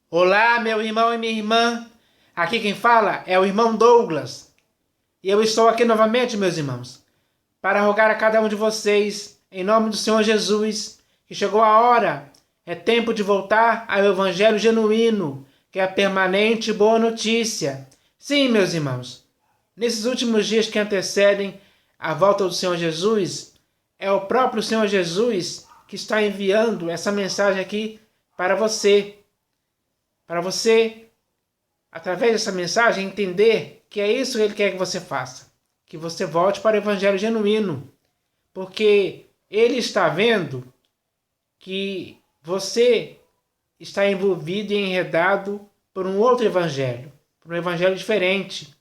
Olá, meu irmão e minha irmã. Aqui quem fala é o irmão Douglas. E eu estou aqui novamente, meus irmãos, para rogar a cada um de vocês, em nome do Senhor Jesus, que chegou a hora, é tempo de voltar ao Evangelho genuíno, que é a permanente boa notícia. Sim, meus irmãos, nesses últimos dias que antecedem a volta do Senhor Jesus, é o próprio Senhor Jesus que está enviando essa mensagem aqui para você. Para você, através dessa mensagem, entender que é isso que Ele quer que você faça. Que você volte para o Evangelho genuíno. Porque Ele está vendo que você está envolvido e enredado por um outro Evangelho. Por um Evangelho diferente.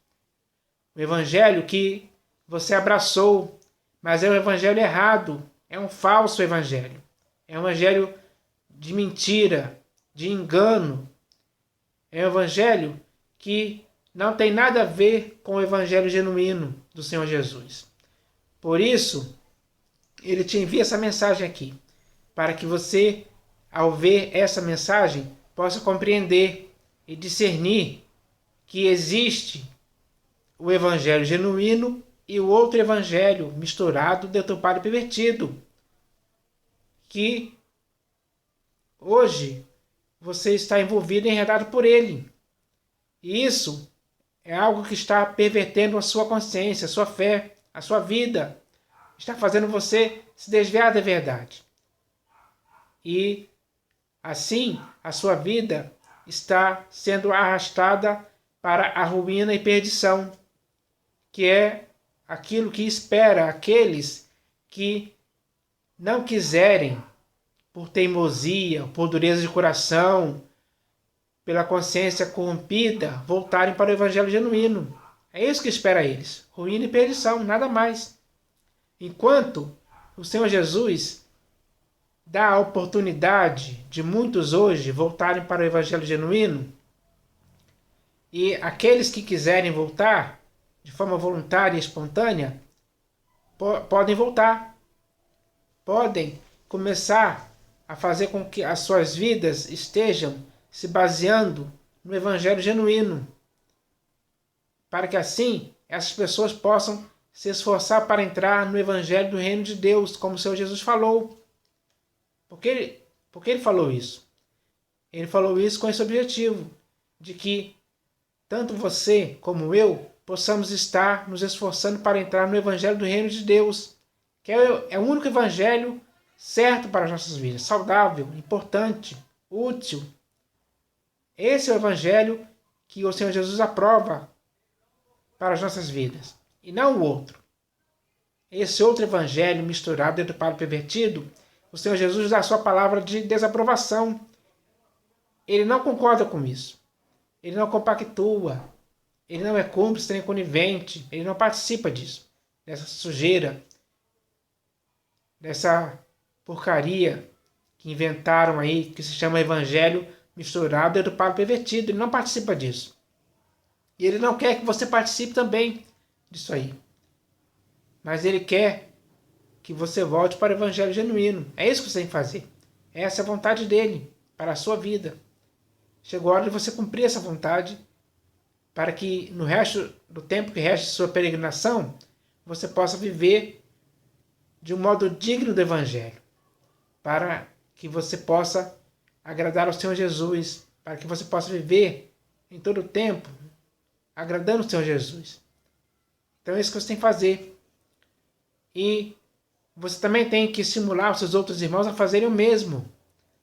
Um Evangelho que você abraçou, mas é um Evangelho errado. É um falso Evangelho. É um Evangelho de mentira, de engano. É um evangelho que não tem nada a ver com o evangelho genuíno do Senhor Jesus. Por isso, ele te envia essa mensagem aqui, para que você, ao ver essa mensagem, possa compreender e discernir que existe o evangelho genuíno e o outro evangelho misturado, deturpado e pervertido. Que hoje você está envolvido e enredado por ele. E isso é algo que está pervertendo a sua consciência, a sua fé, a sua vida. Está fazendo você se desviar da verdade. E assim a sua vida está sendo arrastada para a ruína e perdição, que é aquilo que espera aqueles que não quiserem, por teimosia, por dureza de coração, pela consciência corrompida, voltarem para o evangelho genuíno. É isso que espera eles. Ruína e perdição, nada mais. Enquanto o Senhor Jesus dá a oportunidade de muitos hoje voltarem para o evangelho genuíno, e aqueles que quiserem voltar de forma voluntária e espontânea, podem voltar. Podem começar a fazer com que as suas vidas estejam se baseando no evangelho genuíno, para que assim essas pessoas possam se esforçar para entrar no evangelho do reino de Deus, como o Senhor Jesus falou. Por que ele falou isso? Ele falou isso com esse objetivo, de que tanto você como eu possamos estar nos esforçando para entrar no evangelho do reino de Deus, que é o único evangelho certo para as nossas vidas, saudável, importante, útil. Esse é o evangelho que o Senhor Jesus aprova para as nossas vidas, e não o outro. Esse outro evangelho misturado, deturpado e pervertido, o Senhor Jesus dá a sua palavra de desaprovação. Ele não concorda com isso. Ele não compactua. Ele não é cúmplice nem conivente. Ele não participa disso, dessa sujeira, dessa porcaria que inventaram aí, que se chama evangelho misturado, deturpado e pervertido. Ele não participa disso. E ele não quer que você participe também disso aí. Mas ele quer que você volte para o evangelho genuíno. É isso que você tem que fazer. Essa é a vontade dele para a sua vida. Chegou a hora de você cumprir essa vontade, para que no resto do tempo que resta de sua peregrinação, você possa viver de um modo digno do evangelho, para que você possa agradar ao Senhor Jesus, para que você possa viver em todo o tempo agradando o Senhor Jesus. Então é isso que você tem que fazer. E você também tem que estimular os seus outros irmãos a fazerem o mesmo.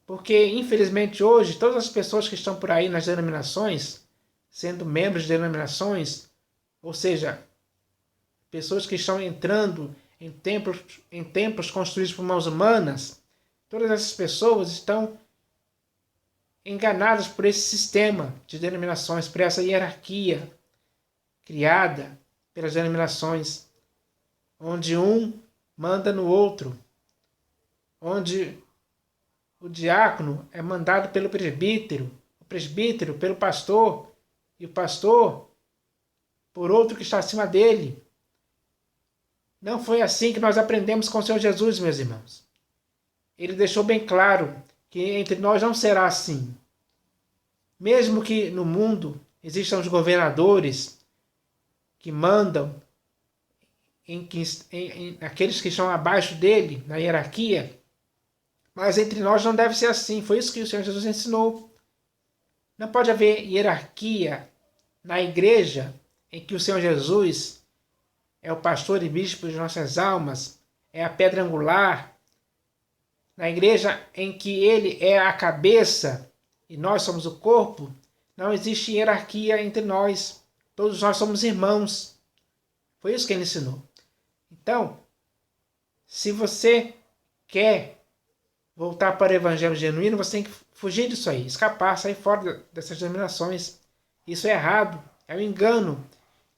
Porque, infelizmente, hoje, todas as pessoas que estão por aí nas denominações, sendo membros de denominações, ou seja, pessoas que estão entrando em templos construídos por mãos humanas, todas essas pessoas estão enganadas por esse sistema de denominações, por essa hierarquia criada pelas denominações, onde um manda no outro, onde o diácono é mandado pelo presbítero, o presbítero pelo pastor, e o pastor por outro que está acima dele. Não foi assim que nós aprendemos com o Senhor Jesus, meus irmãos. Ele deixou bem claro que entre nós não será assim. Mesmo que no mundo existam os governadores que mandam aqueles que estão abaixo dele, na hierarquia, mas entre nós não deve ser assim. Foi isso que o Senhor Jesus ensinou. Não pode haver hierarquia na igreja em que o Senhor Jesus é o pastor e bispo de nossas almas, é a pedra angular. Na igreja em que ele é a cabeça e nós somos o corpo, não existe hierarquia entre nós. Todos nós somos irmãos. Foi isso que ele ensinou. Então, se você quer voltar para o evangelho genuíno, você tem que fugir disso aí, escapar, sair fora dessas denominações. Isso é errado, é um engano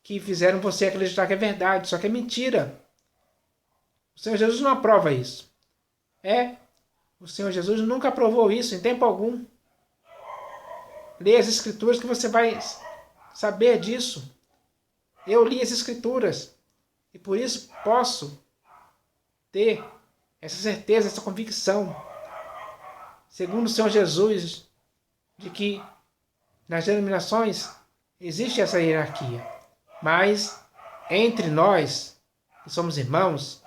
que fizeram você acreditar que é verdade, só que é mentira. O Senhor Jesus não aprova isso. O Senhor Jesus nunca aprovou isso em tempo algum. Leia as Escrituras que você vai saber disso. Eu li as Escrituras e por isso posso ter essa certeza, essa convicção, segundo o Senhor Jesus, de que nas denominações existe essa hierarquia. Mas entre nós, que somos irmãos,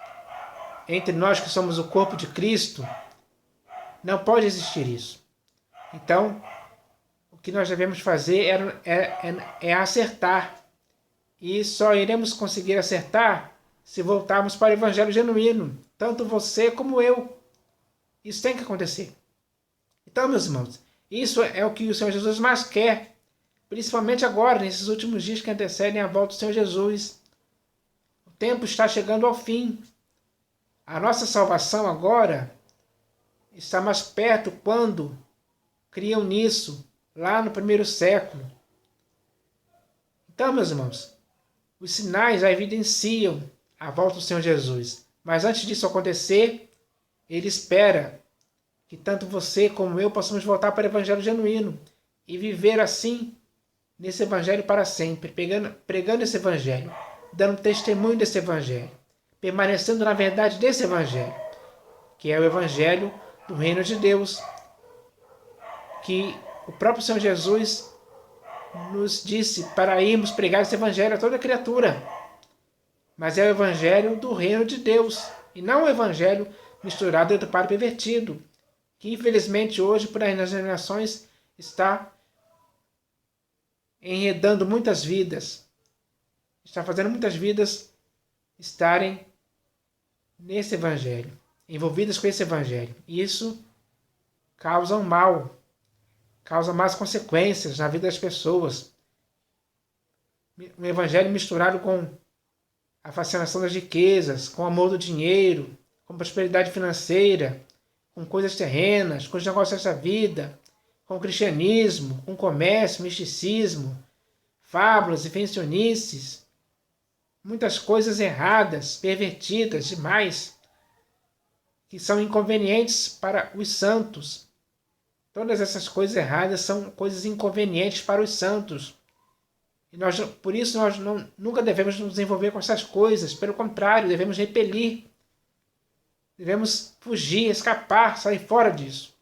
entre nós que somos o corpo de Cristo, não pode existir isso. Então, o que nós devemos fazer é acertar. E só iremos conseguir acertar se voltarmos para o evangelho genuíno. Tanto você como eu. Isso tem que acontecer. Então, meus irmãos, isso é o que o Senhor Jesus mais quer. Principalmente agora, nesses últimos dias que antecedem a volta do Senhor Jesus. O tempo está chegando ao fim. A nossa salvação agora está mais perto quando criam nisso, lá no primeiro século. Então, meus irmãos, os sinais já evidenciam a volta do Senhor Jesus. Mas antes disso acontecer, ele espera que tanto você como eu possamos voltar para o evangelho genuíno e viver assim nesse evangelho para sempre, pregando esse evangelho, dando testemunho desse evangelho, permanecendo na verdade desse evangelho, que é o evangelho do reino de Deus, que o próprio Senhor Jesus nos disse para irmos pregar esse evangelho a toda criatura. Mas é o evangelho do reino de Deus, e não o evangelho misturado entre o padre pervertido, que infelizmente hoje, por aí nas denominações, está enredando muitas vidas, está fazendo muitas vidas estarem nesse evangelho, envolvidas com esse evangelho. E isso causa um mal, causa más consequências na vida das pessoas. Um evangelho misturado com a fascinação das riquezas, com o amor do dinheiro, com prosperidade financeira, com coisas terrenas, com os negócios dessa vida, com o cristianismo, com o comércio, misticismo, fábulas, invencionices, muitas coisas erradas, pervertidas demais, que são inconvenientes para os santos. Todas essas coisas erradas são coisas inconvenientes para os santos. E por isso nós nunca devemos nos envolver com essas coisas. Pelo contrário, devemos repelir. Devemos fugir, escapar, sair fora disso.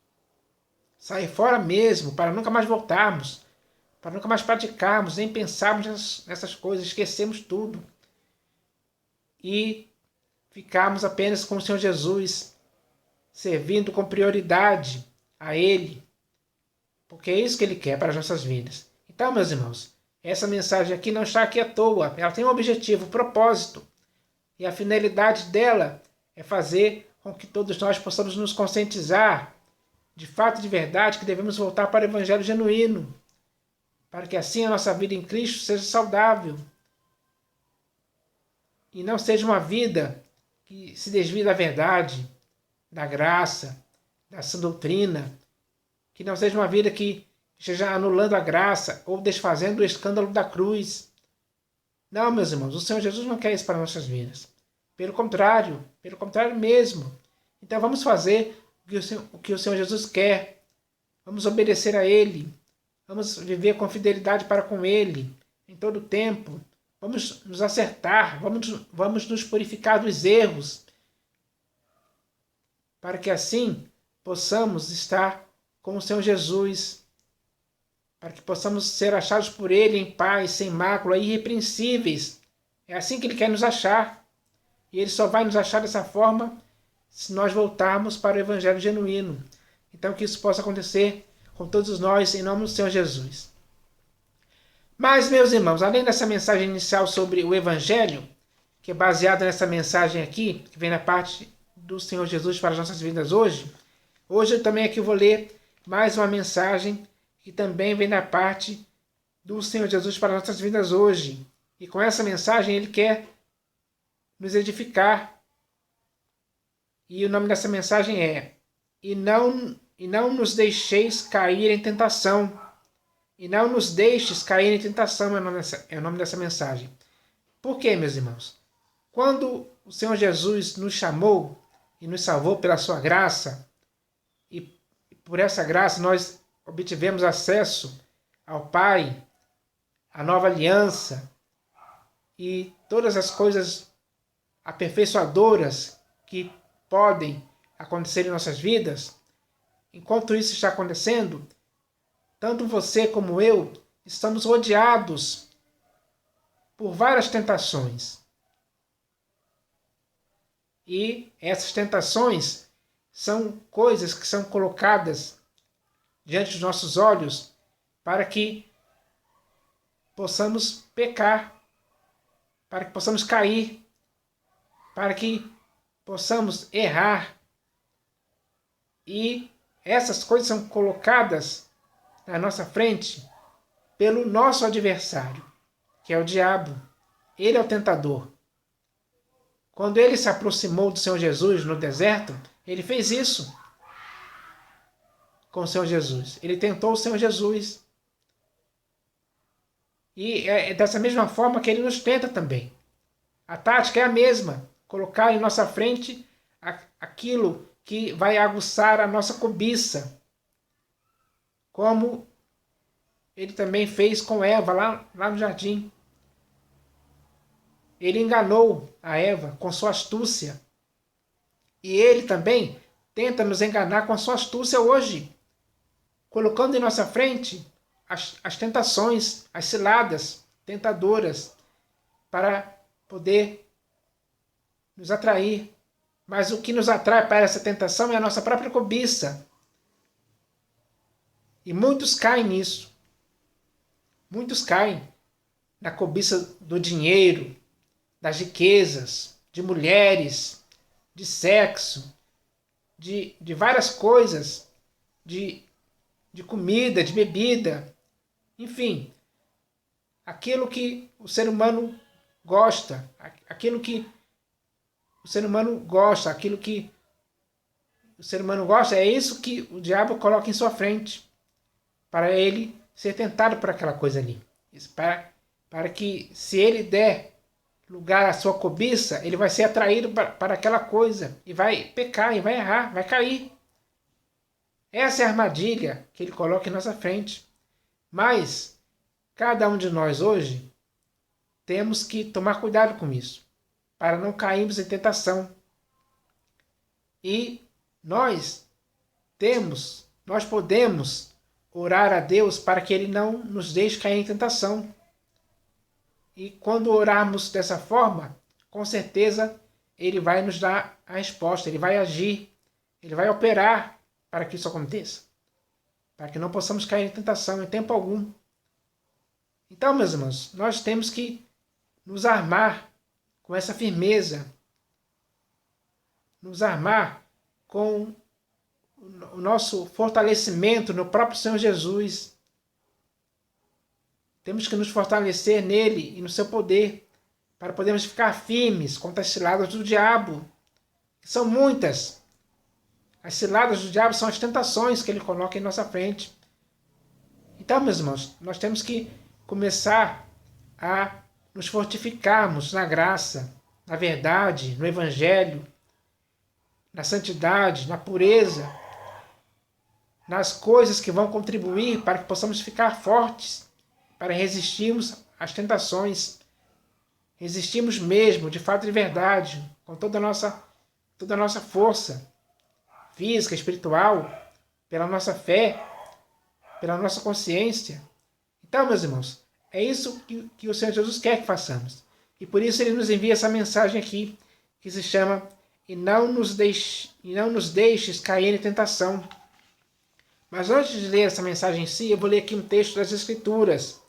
Sair fora mesmo, para nunca mais voltarmos. Para nunca mais praticarmos, nem pensarmos nessas coisas. Esquecemos tudo. E ficarmos apenas com o Senhor Jesus, servindo com prioridade a Ele. Porque é isso que Ele quer para as nossas vidas. Então, meus irmãos, essa mensagem aqui não está aqui à toa. Ela tem um objetivo, um propósito. E a finalidade dela é fazer com que todos nós possamos nos conscientizar, de fato e de verdade, que devemos voltar para o evangelho genuíno, para que assim a nossa vida em Cristo seja saudável. E não seja uma vida que se desvie da verdade, da graça, da sã doutrina. Que não seja uma vida que esteja anulando a graça ou desfazendo o escândalo da cruz. Não, meus irmãos, o Senhor Jesus não quer isso para nossas vidas. Pelo contrário mesmo. Então vamos fazer o que o Senhor Jesus quer. Vamos obedecer a Ele. Vamos viver com fidelidade para com Ele em todo o tempo. Vamos nos acertar, vamos nos purificar dos erros, para que assim possamos estar com o Senhor Jesus, para que possamos ser achados por Ele em paz, sem mácula, irrepreensíveis. É assim que Ele quer nos achar. E Ele só vai nos achar dessa forma se nós voltarmos para o Evangelho genuíno. Então que isso possa acontecer com todos nós, em nome do Senhor Jesus. Mas, meus irmãos, além dessa mensagem inicial sobre o Evangelho, que é baseada nessa mensagem aqui, que vem da parte do Senhor Jesus para as nossas vidas hoje, eu também aqui vou ler mais uma mensagem que também vem da parte do Senhor Jesus para as nossas vidas hoje. E com essa mensagem Ele quer nos edificar. E o nome dessa mensagem é: E não nos deixeis cair em tentação. E não nos deixes cair em tentação é o nome dessa mensagem. Por quê, meus irmãos? Quando o Senhor Jesus nos chamou e nos salvou pela sua graça, e por essa graça nós obtivemos acesso ao Pai, à nova aliança e todas as coisas aperfeiçoadoras que podem acontecer em nossas vidas. Enquanto isso está acontecendo, tanto você como eu estamos rodeados por várias tentações. E essas tentações são coisas que são colocadas diante dos nossos olhos para que possamos pecar, para que possamos cair, para que possamos errar. E essas coisas são colocadas na nossa frente pelo nosso adversário, que é o diabo. Ele é o tentador. Quando ele se aproximou do Senhor Jesus no deserto, ele fez isso com o Senhor Jesus. Ele tentou o Senhor Jesus. E é dessa mesma forma que ele nos tenta também. A tática é a mesma: colocar em nossa frente aquilo que vai aguçar a nossa cobiça, como ele também fez com Eva lá no jardim. Ele enganou a Eva com sua astúcia. E ele também tenta nos enganar com a sua astúcia hoje, colocando em nossa frente as tentações, as ciladas tentadoras, para poder nos atrair. Mas o que nos atrai para essa tentação é a nossa própria cobiça. E muitos caem nisso. Muitos caem na cobiça do dinheiro, das riquezas, de mulheres, de sexo, de várias coisas, de comida, de bebida, enfim, aquilo que o ser humano gosta, aquilo que o ser humano gosta, aquilo que o ser humano gosta, é isso que o diabo coloca em sua frente, para ele ser tentado por aquela coisa ali. Para que, se ele der lugar à sua cobiça, ele vai ser atraído para aquela coisa, e vai pecar, e vai errar, vai cair. Essa é a armadilha que ele coloca em nossa frente. Mas, cada um de nós hoje, temos que tomar cuidado com isso, para não cairmos em tentação. E nós podemos orar a Deus para que Ele não nos deixe cair em tentação. E quando orarmos dessa forma, com certeza Ele vai nos dar a resposta, Ele vai agir, Ele vai operar para que isso aconteça, para que não possamos cair em tentação em tempo algum. Então, meus irmãos, nós temos que nos armar com essa firmeza, nos armar com o nosso fortalecimento no próprio Senhor Jesus. Temos que nos fortalecer nele e no seu poder, para podermos ficar firmes contra as ciladas do diabo, que são muitas. As ciladas do diabo são as tentações que ele coloca em nossa frente. Então, meus irmãos, nós temos que começar a nos fortificarmos na graça, na verdade, no Evangelho, na santidade, na pureza, nas coisas que vão contribuir para que possamos ficar fortes, para resistirmos às tentações, resistirmos mesmo, de fato e de verdade, com toda a nossa força física, espiritual, pela nossa fé, pela nossa consciência, Então, meus irmãos, é isso que o Senhor Jesus quer que façamos. E por isso ele nos envia essa mensagem aqui, que se chama e não nos deixes cair em tentação. Mas antes de ler essa mensagem em si, eu vou ler aqui um texto das Escrituras.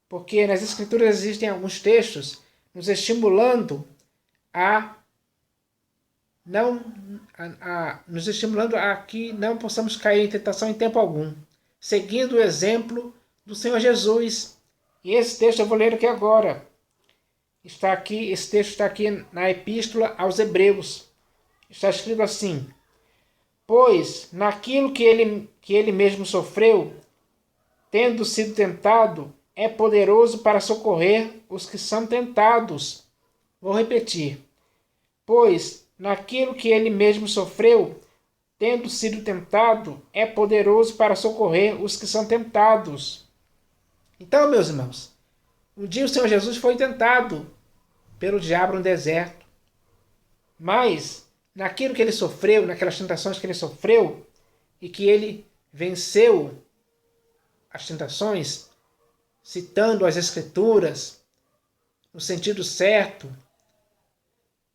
Porque nas Escrituras existem alguns textos nos estimulando a que não possamos cair em tentação em tempo algum, seguindo o exemplo do Senhor Jesus. E esse texto eu vou ler aqui agora. Esse texto está aqui na Epístola aos Hebreus. Está escrito assim: pois naquilo que ele mesmo sofreu, tendo sido tentado, é poderoso para socorrer os que são tentados. Vou repetir. Pois naquilo que ele mesmo sofreu, tendo sido tentado, é poderoso para socorrer os que são tentados. Então, meus irmãos, um dia o Senhor Jesus foi tentado pelo diabo no deserto. Mas naquilo que ele sofreu, naquelas tentações que ele sofreu, e que ele venceu as tentações, citando as Escrituras no sentido certo,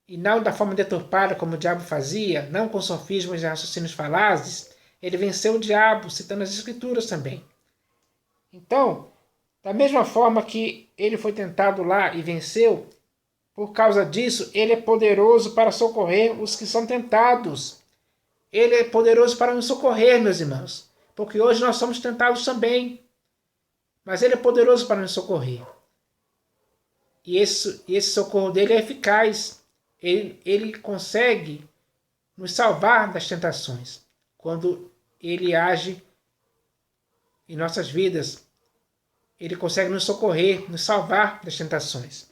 e não da forma deturpada como o diabo fazia, não com sofismas e raciocínios falazes, ele venceu o diabo, citando as Escrituras também. Então, da mesma forma que ele foi tentado lá e venceu, por causa disso, ele é poderoso para socorrer os que são tentados. Ele é poderoso para nos socorrer, meus irmãos, porque hoje nós somos tentados também. Mas ele é poderoso para nos socorrer. E esse socorro dele é eficaz. Ele consegue nos salvar das tentações quando ele age em nossas vidas. Ele consegue nos socorrer, nos salvar das tentações.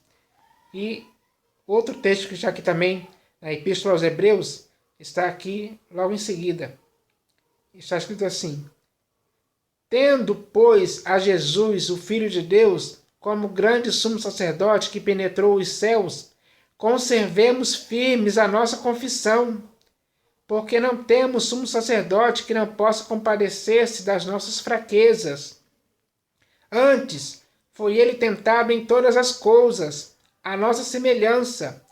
E outro texto que está aqui também, na Epístola aos Hebreus, está aqui logo em seguida. Está escrito assim: tendo, pois, a Jesus, o Filho de Deus, como grande sumo sacerdote que penetrou os céus, conservemos firmes a nossa confissão, porque não temos sumo sacerdote que não possa compadecer-se das nossas fraquezas. Antes, foi ele tentado em todas as coisas, a nossa semelhança,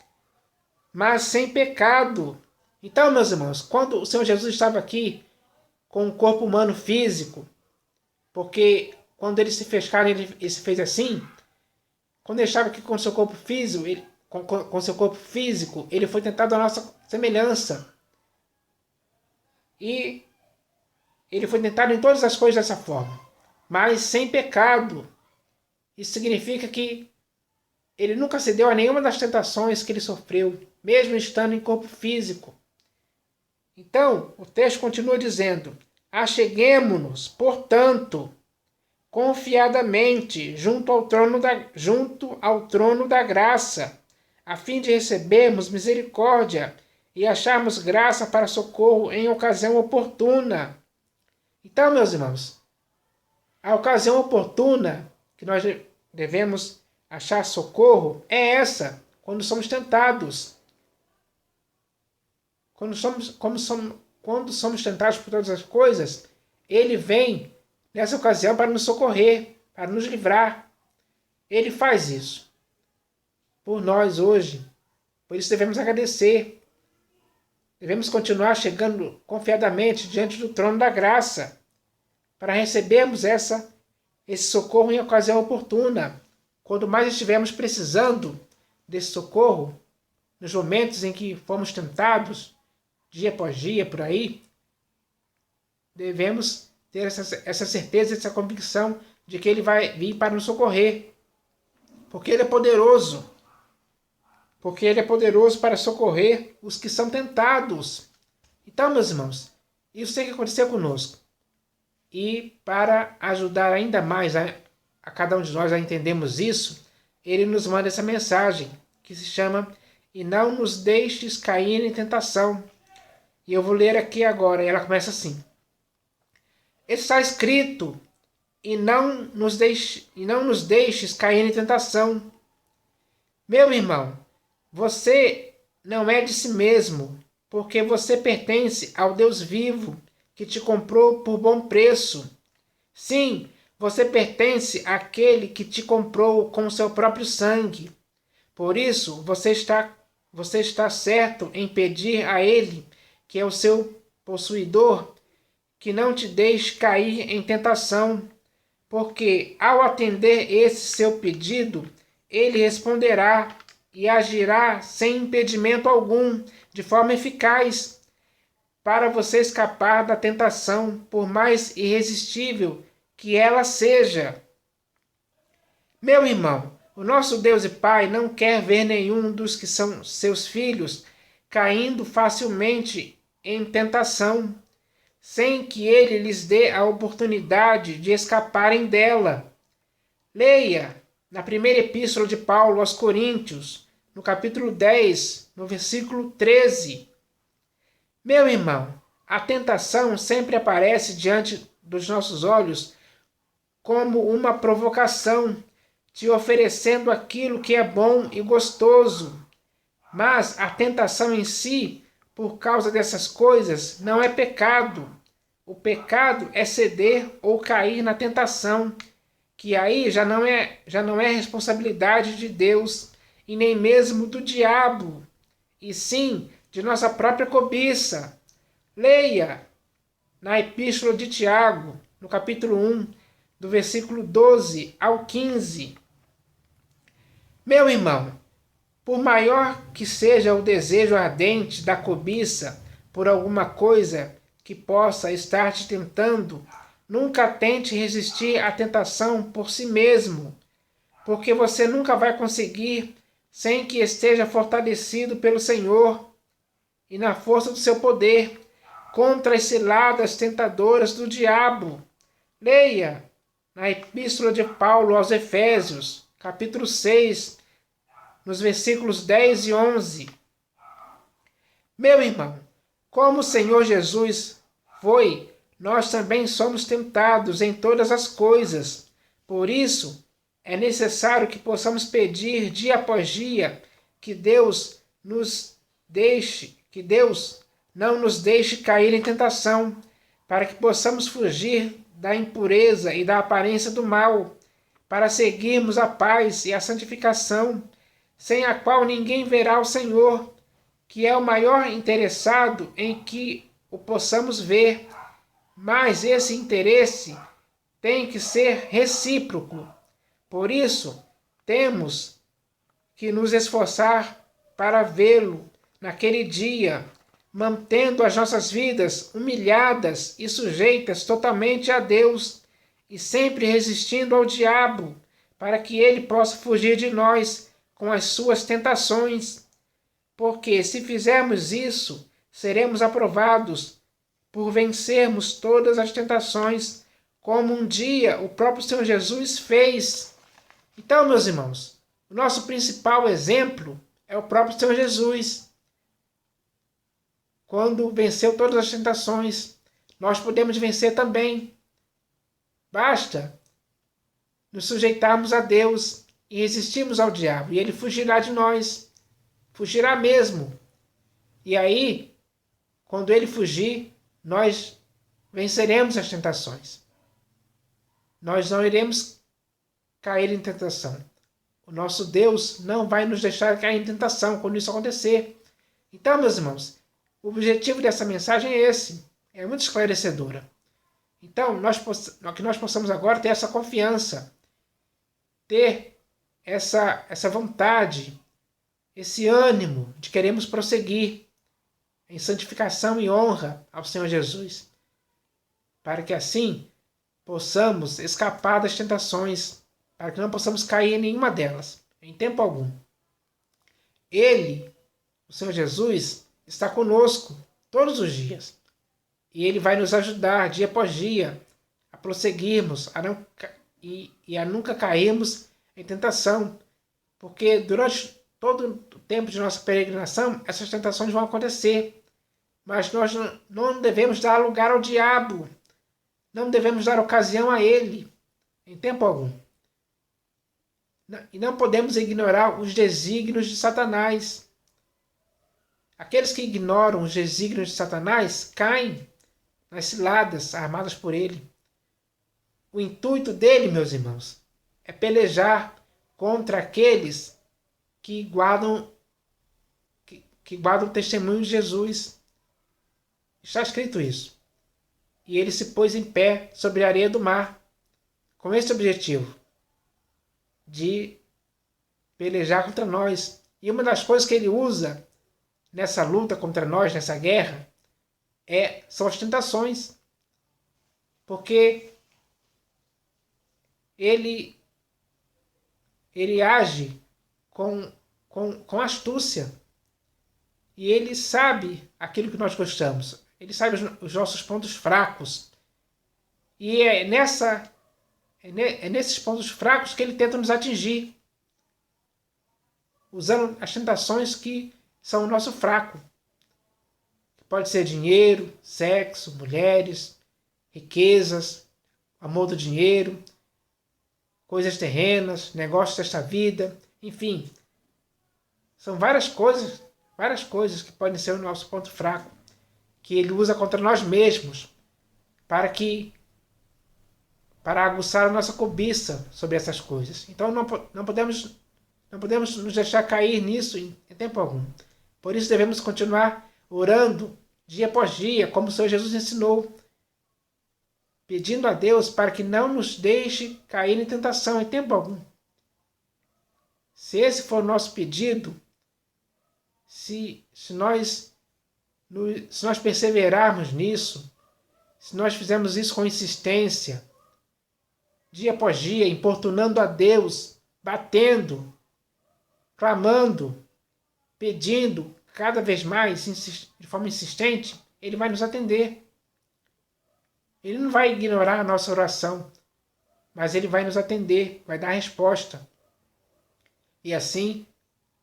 mas sem pecado. Então, meus irmãos, quando o Senhor Jesus estava aqui com o corpo humano físico, porque quando ele se fez carne, ele se fez assim, quando ele estava aqui com seu corpo físico, ele foi tentado à nossa semelhança. E ele foi tentado em todas as coisas dessa forma, mas sem pecado. Isso significa que ele nunca cedeu a nenhuma das tentações que ele sofreu, mesmo estando em corpo físico. Então, o texto continua dizendo: acheguemo-nos, portanto, confiadamente junto ao trono da graça, a fim de recebermos misericórdia e acharmos graça para socorro em ocasião oportuna. Então, meus irmãos, a ocasião oportuna que nós devemos achar socorro é essa, quando somos tentados. Quando somos tentados por todas as coisas, ele vem nessa ocasião para nos socorrer, para nos livrar. Ele faz isso por nós hoje. Por isso devemos agradecer. Devemos continuar chegando confiadamente diante do trono da graça, para recebermos esse socorro em ocasião oportuna. Quando mais estivermos precisando desse socorro, nos momentos em que fomos tentados, dia após dia, por aí, devemos ter essa certeza, essa convicção de que ele vai vir para nos socorrer. Porque ele é poderoso. Porque ele é poderoso para socorrer os que são tentados. Então, meus irmãos, isso tem que acontecer conosco. E para ajudar ainda mais a cada um de nós a entendermos isso, ele nos manda essa mensagem, que se chama E não nos deixes cair em tentação. E eu vou ler aqui agora, e ela começa assim: está escrito, e não nos deixes cair em tentação. Meu irmão, você não é de si mesmo, porque você pertence ao Deus vivo, que te comprou por bom preço. Sim, Você pertence àquele que te comprou com o seu próprio sangue. Por isso, você está certo em pedir a Ele, que é o seu possuidor, que não te deixe cair em tentação, porque ao atender esse seu pedido, Ele responderá e agirá sem impedimento algum, de forma eficaz, para você escapar da tentação, por mais irresistível que ela seja. Meu irmão, o nosso Deus e Pai não quer ver nenhum dos que são seus filhos caindo facilmente em tentação, sem que Ele lhes dê a oportunidade de escaparem dela. Leia na primeira epístola de Paulo aos Coríntios, no capítulo 10, no versículo 13. Meu irmão, a tentação sempre aparece diante dos nossos olhos como uma provocação, te oferecendo aquilo que é bom e gostoso. Mas a tentação em si, por causa dessas coisas, não é pecado. O pecado é ceder ou cair na tentação, que aí já não é responsabilidade de Deus e nem mesmo do diabo, e sim de nossa própria cobiça. Leia na Epístola de Tiago, no capítulo 1, do versículo 12 ao 15. Meu irmão, por maior que seja o desejo ardente da cobiça por alguma coisa que possa estar te tentando, nunca tente resistir à tentação por si mesmo, porque você nunca vai conseguir sem que esteja fortalecido pelo Senhor e na força do seu poder contra as ciladas tentadoras do diabo. Leia na Epístola de Paulo aos Efésios, capítulo 6, nos versículos 10 e 11. Meu irmão, como o Senhor Jesus foi, nós também somos tentados em todas as coisas. Por isso, é necessário que possamos pedir dia após dia que Deus não nos deixe cair em tentação, para que possamos fugir da impureza e da aparência do mal, para seguirmos a paz e a santificação, sem a qual ninguém verá o Senhor, que é o maior interessado em que o possamos ver. Mas esse interesse tem que ser recíproco. Por isso, temos que nos esforçar para vê-lo naquele dia, mantendo as nossas vidas humilhadas e sujeitas totalmente a Deus, e sempre resistindo ao diabo, para que ele possa fugir de nós com as suas tentações. Porque se fizermos isso, seremos aprovados por vencermos todas as tentações, como um dia o próprio Senhor Jesus fez. Então, meus irmãos, o nosso principal exemplo é o próprio Senhor Jesus. Quando venceu todas as tentações, nós podemos vencer também. Basta nos sujeitarmos a Deus e resistirmos ao diabo, e ele fugirá de nós. Fugirá mesmo. E aí, quando ele fugir, nós venceremos as tentações. Nós não iremos cair em tentação. O nosso Deus não vai nos deixar cair em tentação quando isso acontecer. Então, meus irmãos, o objetivo dessa mensagem é esse. É muito esclarecedora. Então, que nós possamos agora ter essa confiança, ter essa vontade, esse ânimo de queremos prosseguir em santificação e honra ao Senhor Jesus, para que assim possamos escapar das tentações, para que não possamos cair em nenhuma delas, em tempo algum. Ele, o Senhor Jesus, está conosco todos os dias, e Ele vai nos ajudar dia após dia a prosseguirmos e a nunca cairmos em tentação, porque durante todo o tempo de nossa peregrinação, essas tentações vão acontecer, mas nós não devemos dar lugar ao diabo, não devemos dar ocasião a ele, em tempo algum. E não podemos ignorar os desígnios de Satanás. Aqueles que ignoram os desígnios de Satanás caem nas ciladas armadas por ele. o intuito dele, meus irmãos, é pelejar contra aqueles que guardam o testemunho de Jesus. Está escrito isso. E ele se pôs em pé sobre a areia do mar, com esse objetivo, de pelejar contra nós. E uma das coisas que ele usa nessa luta contra nós, nessa guerra, são as tentações. Porque ele age com astúcia. E ele sabe aquilo que nós gostamos. Ele sabe os nossos pontos fracos. E é nesses pontos fracos que ele tenta nos atingir, usando as tentações que são o nosso fraco. Pode ser dinheiro, sexo, mulheres, riquezas, amor do dinheiro, coisas terrenas, negócios desta vida, enfim. São várias coisas que podem ser o nosso ponto fraco, que ele usa contra nós mesmos, para aguçar a nossa cobiça sobre essas coisas. Então não podemos nos deixar cair nisso em tempo algum. Por isso devemos continuar orando dia após dia, como o Senhor Jesus ensinou, pedindo a Deus para que não nos deixe cair em tentação em tempo algum. Se esse for o nosso pedido, se nós perseverarmos nisso, se nós fizermos isso com insistência, dia após dia, importunando a Deus, batendo, clamando, pedindo cada vez mais, de forma insistente, Ele vai nos atender. Ele não vai ignorar a nossa oração, mas Ele vai nos atender, vai dar a resposta. E assim,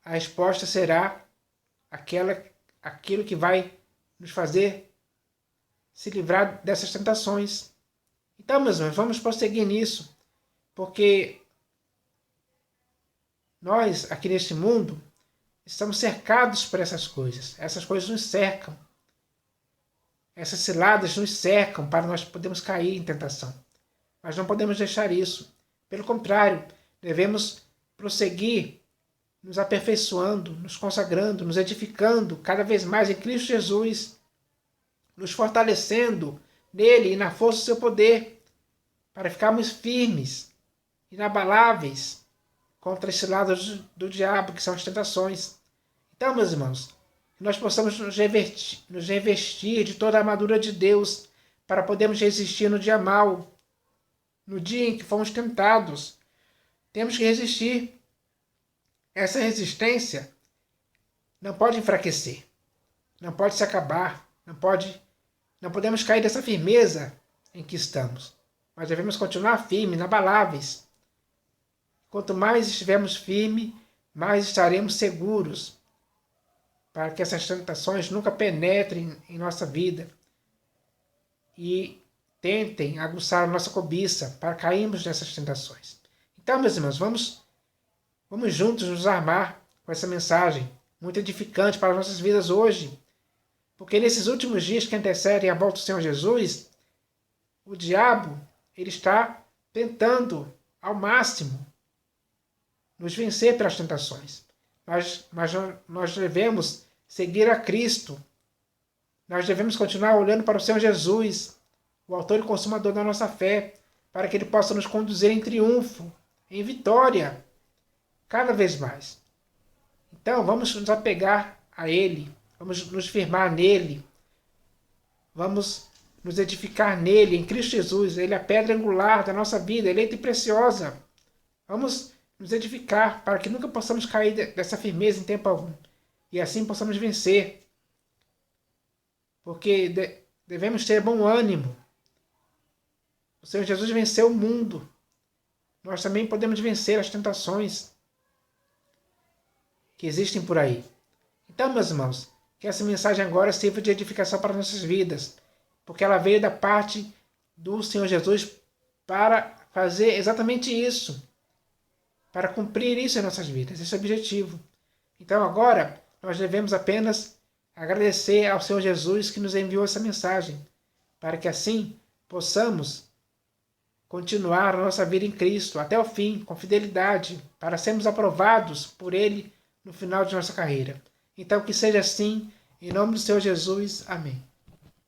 a resposta será aquilo que vai nos fazer se livrar dessas tentações. Então, meus irmãos, vamos prosseguir nisso, porque nós, aqui neste mundo, estamos cercados por essas coisas nos cercam. Essas ciladas nos cercam para nós podermos cair em tentação. Mas não podemos deixar isso. Pelo contrário, devemos prosseguir nos aperfeiçoando, nos consagrando, nos edificando cada vez mais em Cristo Jesus, nos fortalecendo nele e na força do seu poder, para ficarmos firmes, inabaláveis contra esse lado do diabo, que são as tentações. Então, meus irmãos, que nós possamos nos revestir de toda a armadura de Deus, para podermos resistir no dia mau, no dia em que fomos tentados. Temos que resistir. Essa resistência não pode enfraquecer, não pode se acabar, não podemos cair dessa firmeza em que estamos, mas devemos continuar firmes, inabaláveis. Quanto mais estivermos firmes, mais estaremos seguros, para que essas tentações nunca penetrem em nossa vida e tentem aguçar a nossa cobiça para cairmos nessas tentações. Então, meus irmãos, vamos juntos nos armar com essa mensagem muito edificante para as nossas vidas hoje. Porque nesses últimos dias que antecedem a volta do Senhor Jesus, o diabo ele está tentando ao máximo nos vencer pelas tentações. Mas nós devemos seguir a Cristo. Nós devemos continuar olhando para o Senhor Jesus, o autor e consumador da nossa fé, para que Ele possa nos conduzir em triunfo, em vitória, cada vez mais. Então, vamos nos apegar a Ele, vamos nos firmar nele, vamos nos edificar nele, em Cristo Jesus. Ele é a pedra angular da nossa vida, eleita e preciosa. Vamos nos edificar para que nunca possamos cair dessa firmeza em tempo algum. E assim possamos vencer. Porque devemos ter bom ânimo. O Senhor Jesus venceu o mundo. Nós também podemos vencer as tentações que existem por aí. Então, meus irmãos, que essa mensagem agora sirva de edificação para nossas vidas, porque ela veio da parte do Senhor Jesus para fazer exatamente isso, para cumprir isso em nossas vidas, esse objetivo. Então agora nós devemos apenas agradecer ao Senhor Jesus que nos enviou essa mensagem, para que assim possamos continuar a nossa vida em Cristo até o fim, com fidelidade, para sermos aprovados por Ele no final de nossa carreira. Então, que seja assim, em nome do Senhor Jesus. Amém.